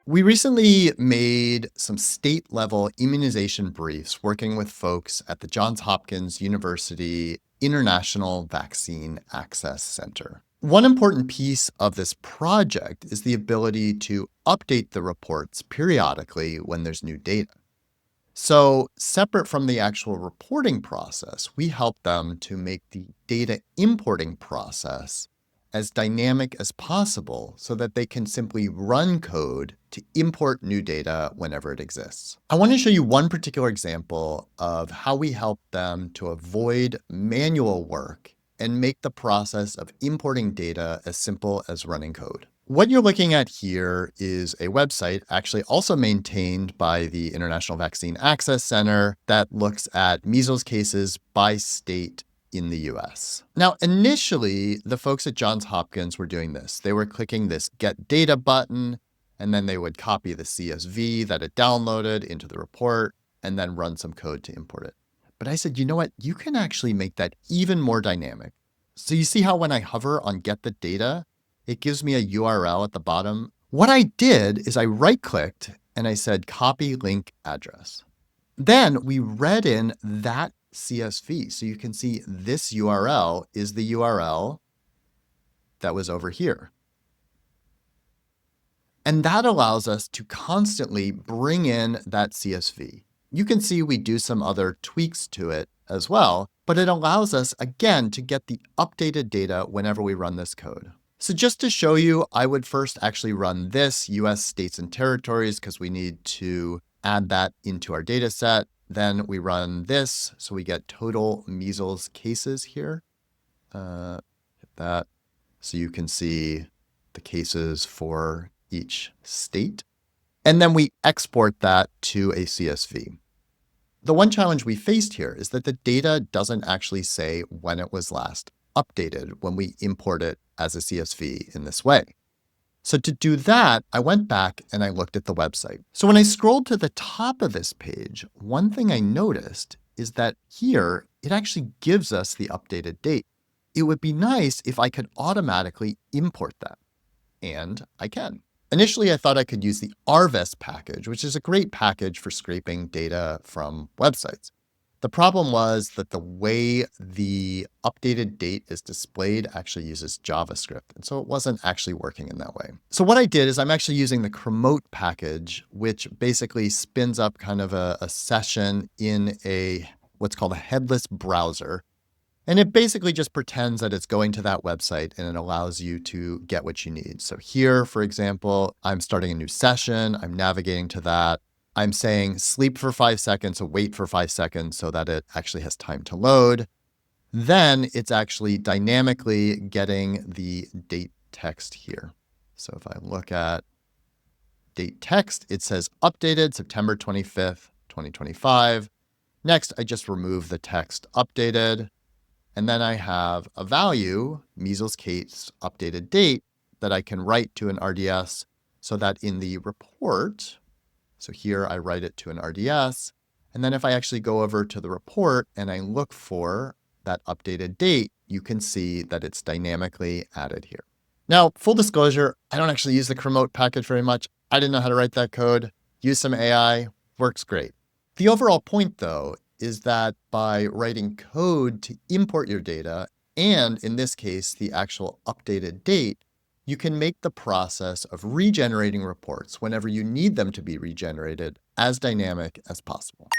We recently made some state-level immunization briefs working with folks at the Johns Hopkins University International Vaccine Access Center. One important piece of this project is the ability to update the reports periodically when there's new data. So, separate from the actual reporting process, we help them to make the data importing process as dynamic as possible so that they can simply run code to import new data whenever it exists. I want to show you one particular example of how we help them to avoid manual work and make the process of importing data as simple as running code. What you're looking at here is a website actually also maintained by the International Vaccine Access Center that looks at measles cases by state in the US. Now, initially, the folks at Johns Hopkins were doing this. They were clicking this Get Data button, and then they would copy the CSV that it downloaded into the report and then run some code to import it. But I said, you know what? You can actually make that even more dynamic. So you see how when I hover on Get the Data, it gives me a URL at the bottom. What I did is I right-clicked and I said, copy link address. Then we read in that CSV. So you can see this URL is the URL that was over here. And that allows us to constantly bring in that CSV. You can see we do some other tweaks to it as well, but it allows us, again, to get the updated data whenever we run this code. So just to show you, I would first actually run this US states and territories because we need to add that into our data set. Then we run this, so we get total measles cases here. Hit that so you can see the cases for each state. And then we export that to a CSV. The one challenge we faced here is that the data doesn't actually say when it was last updated when we import it as a CSV in this way. So to do that, I went back and I looked at the website. So when I scrolled to the top of this page, one thing I noticed is that here, it actually gives us the updated date. It would be nice if I could automatically import that. And I can. Initially, I thought I could use the RVEST package, which is a great package for scraping data from websites. The problem was that the way the updated date is displayed actually uses JavaScript. And so it wasn't actually working in that way. So what I did is I'm actually using the Quarto package, which basically spins up kind of a session in what's called a headless browser. And it basically just pretends that it's going to that website and it allows you to get what you need. So here, for example, I'm starting a new session. I'm navigating to that. I'm saying sleep for 5 seconds, so wait for 5 seconds so that it actually has time to load. Then it's actually dynamically getting the date text here. So if I look at date text, it says updated September 25th, 2025. Next, I just remove the text updated. And then I have a value, measles case updated date, that I can write to an RDS so that in the report, so here I write it to an RDS. And then if I actually go over to the report and I look for that updated date, you can see that it's dynamically added here. Now, full disclosure, I don't actually use the Quarto package very much. I didn't know how to write that code. Use some AI, works great. The overall point, though, is that by writing code to import your data, and in this case, the actual updated date, you can make the process of regenerating reports whenever you need them to be regenerated as dynamic as possible.